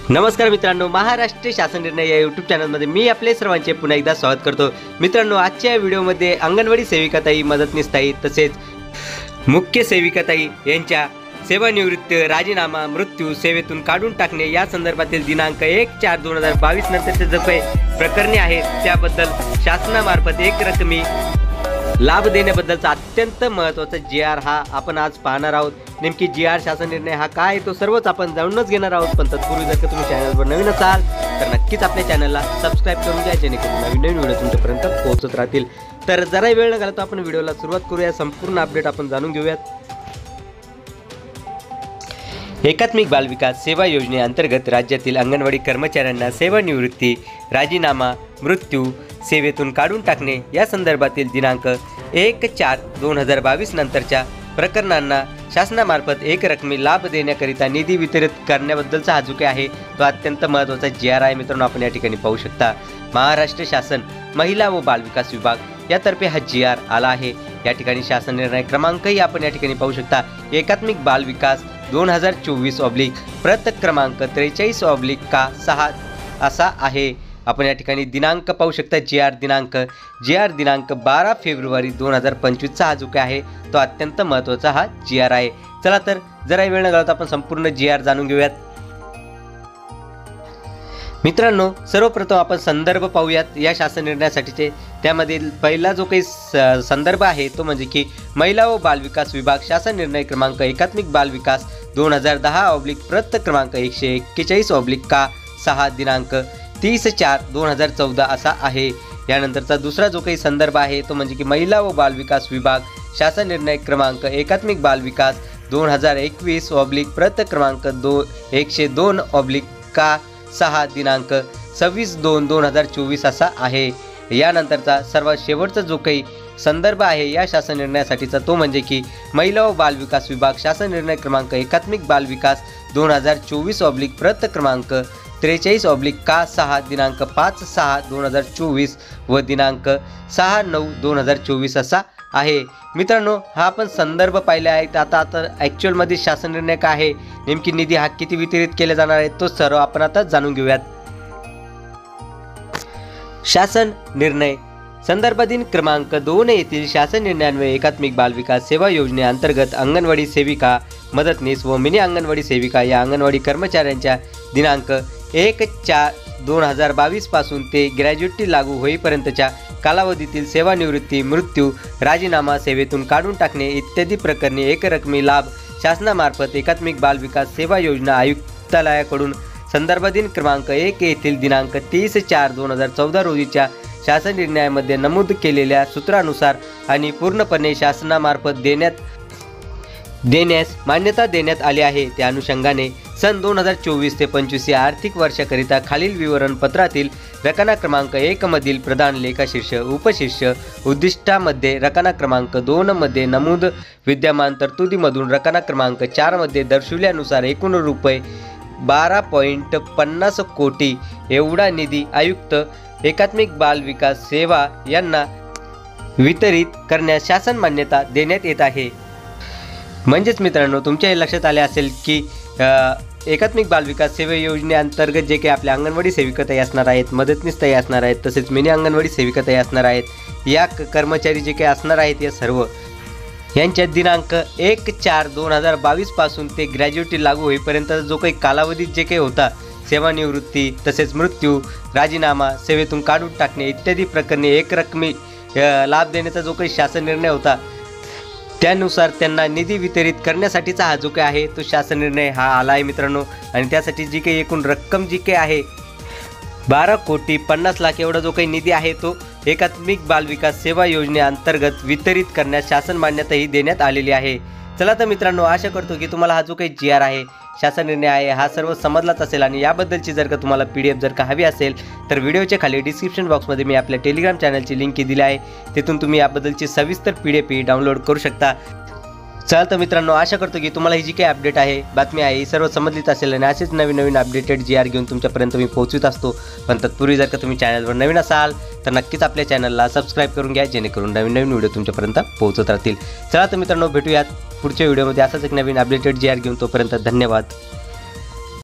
नमस्कार मित्रांनो, महाराष्ट्र शासन निर्णय या यूट्यूब चॅनलमध्ये मी आपले सर्वांचे पुन्हा एकदा स्वागत करतो। मित्रांनो, आजच्या व्हिडिओमध्ये अंगणवाडी सेविकाताई, मदतनीसताई तसेच मुख्य सेविकाताई यांच्या सेवानिवृत्ती, राजीनामा, मृत्यू, सेवेतून काढून टाकणे या संदर्भातील दिनांक 1/4/2022 नंतरचे जे काही प्रकरणे आहेत त्याबद्दल शासनामार्फत एक रकमी लाभ देण्याबद्दलचा अत्यंत महत्त्वाचा GR हा आपण आज पाहणार आहोत। नेमकी GR शासन निर्णय हा काय आहे तो सर्वच आपण जाणूनच घेणार आहोत। पण तत्पूर्वी जर का तुम्ही चॅनलवर नवीन असाल तर नक्कीच आपल्या चॅनलला सबस्क्राइब करून घ्या, जेणेकरून नवीन व्हिडिओ तुमच्यापर्यंत पोहोचत राहतील। तर जरा वेळ न घालवता आपण व्हिडिओला सुरुवात करूया। संपूर्ण अपडेट आपण जाणून घेऊयात। एकात्मिक बाल विकास सेवा योजनेअंतर्गत राज्यातील अंगणवाडी कर्मचाऱ्यांना सेवानिवृत्ती, राजीनामा, मृत्यू, सेवेतून काढून टाकणे या संदर्भातील दिनांक 1/4/2022 नंतरच्या प्रकरणांना शासनामार्फत एक रकमी लाभ देण्याकरिता निधी वितरित करण्याबद्दलचा हा जो काही आहे तो अत्यंत महत्त्वाचा GR आहे। मित्रांनो, आपण या ठिकाणी पाहू शकता महाराष्ट्र शासन महिला व बाल विकास विभाग यातर्फे हा GR आला आहे। या ठिकाणी शासन निर्णय क्रमांकही आपण या ठिकाणी पाहू शकता। एकात्मिक बाल विकास 2024/ प्रत क्रमांक 43/6 असा आहे। आपण या ठिकाणी दिनांक पाहू शकता। GR दिनांक 12 फेब्रुवारी 2025 हा जो काय आहे तो अत्यंत महत्त्वाचा हा GR आहे। चला तर जरा वेळ न घालवता आपण संपूर्ण GR जाणून घेऊयात। मित्रांनो, सर्वप्रथम आपण संदर्भ पाहूयात या शासन निर्णयासाठीचे। त्यामधील पहिला जो काही संदर्भ आहे तो म्हणजे की महिला व बाल विकास विभाग शासन निर्णय क्रमांक एकात्मिक बाल विकास 2010/ प्रत क्रमांक 141/6 दिनांक 30/4/2014 असा आहे। यानंतरचा दुसरा जो काही संदर्भ आहे तो म्हणजे की महिला व बाल विकास विभाग शासन निर्णय क्रमांक एकात्मिक बाल विकास 2021/ प्रत क्रमांक 102/6 दिनांक 26/2/2024 असा आहे। यानंतरचा सर्वात शेवटचा जो काही संदर्भ आहे या शासन निर्णयासाठीचा तो म्हणजे की महिला व बाल विकास विभाग शासन निर्णय क्रमांक एकात्मिक बाल विकास 2024/ प्रत क्रमांक 43/6 दिनांक 5/6/2024 व दिनांक 6/9/2024 असा आहे। मित्रांनो, हा आपण संदर्भ पाहिले आहेत। आता ॲक्च्युअलमध्ये शासन निर्णय काय आहे, नेमकी निधी हा किती वितरित केले जाणार आहे तो सर्व आपण आता जाणून घेऊयात। शासन निर्णय संदर्भ दिन क्रमांक 2 येथील शासन निर्णयान्वये एकात्मिक बाल विकास सेवा योजनेअंतर्गत अंगणवाडी सेविका, मदतनीस व मिनी अंगणवाडी सेविका या अंगणवाडी कर्मचाऱ्यांच्या दिनांक 1/4/2022 पासून ते ग्रॅज्युएटी लागू होईपर्यंतच्या कालावधीतील सेवानिवृत्ती, मृत्यू, राजीनामा, सेवेतून काढून टाकणे इत्यादी प्रकरणी एक रकमी लाभ शासनामार्फत एकात्मिक बाल विकास सेवा योजना आयुक्तालयाकडून संदर्भ दिन क्रमांक 1 येथील दिनांक 30/4/2014 रोजीच्या शासन निर्णयामध्ये नमूद केलेल्या सूत्रानुसार आणि पूर्णपणे शासनामार्फत देण्यास मान्यता देण्यात आली आहे। त्या अनुषंगाने सन 2024 ते 25 या आर्थिक वर्षाकरिता खालील विवरणपत्रातील रकाना क्रमांक 1 मधील प्रधान लेखाशीर्ष, उपशीर्ष, उद्दिष्टामध्ये रकाना क्रमांक 2 मध्ये नमूद विद्यमान तरतुदीमधून रकाना क्रमांक 4 मध्ये दर्शविल्यानुसार एकूण रुपये 12.50 कोटी एवढा निधी आयुक्त एकात्मिक बाल विकास सेवा यांना वितरित करण्यास शासन मान्यता देण्यात येत आहे। म्हणजेच मित्रांनो, तुमच्या हे लक्षात आले असेल की एकात्मिक बाल विकास सेवा योजनेअंतर्गत जे काही आपल्या अंगणवाडी सेविकाताई असणार आहेत, मदतनीसताई असणार आहेत, तसेच मिनी अंगणवाडी सेविकाताई असणार आहेत, या कर्मचारी जे काही असणार आहेत या सर्व यांच्या दिनांक 1/4/2022 पासून ते ग्रॅज्युएटी लागू होईपर्यंत जो काही कालावधी जे काही होता, सेवानिवृत्ती तसेच मृत्यू, राजीनामा, सेवेतून काढून टाकणे इत्यादी प्रकरणी एक रकमी लाभ देण्याचा जो काही शासन निर्णय होता त्यानुसार त्यांना निधी वितरित करण्यासाठीचा हा जो काही आहे तो शासन निर्णय हा आला आहे मित्रांनो। आणि त्यासाठी जी काही एकूण रक्कम जी काही आहे 12,50,00,000 एवढा जो काही निधी आहे तो एकात्मिक बाल विकास सेवा योजनेअंतर्गत वितरित करण्यास शासन मान्यताही देण्यात आलेली आहे। चला तर मित्रांनो, आशा करतो की तुम्हाला हा जो काही GR आहे, शासन निर्णय आहे, हा सर्व समजलाच असेल। आणि याबद्दलची जर का तुम्हाला PDF जर का हवी असेल तर व्हिडिओच्या खाली डिस्क्रिप्शन बॉक्समध्ये मी आपल्या टेलिग्राम चॅनलची लिंक दिली आहे, तिथून तुम्ही याबद्दलची सविस्तर PDF डाउनलोड करू शकता। चला तर मित्रांनो, आशा करतो की तुम्हाला ही जी काही अपडेट आहे, बातमी आहे, ही सर्व समजलीच असेल आणि असेच नवीन अपडेटेड GR घेऊन तुमच्यापर्यंत मी पोहोचवित असतो। पण तत्पूर्वी जर का तुम्ही चॅनलवर नवीन असाल तर नक्कीच आपल्या चॅनलला सबस्क्राइब करून घ्या, जेणेकरून नवीन व्हिडिओ तुमच्यापर्यंत पोहोचत राहतील। चला तर मित्रांनो, भेटूयात पुढच्या व्हिडिओमध्ये असाच एक नवीन अपडेटेड GR घेऊन। तोपर्यंत धन्यवाद।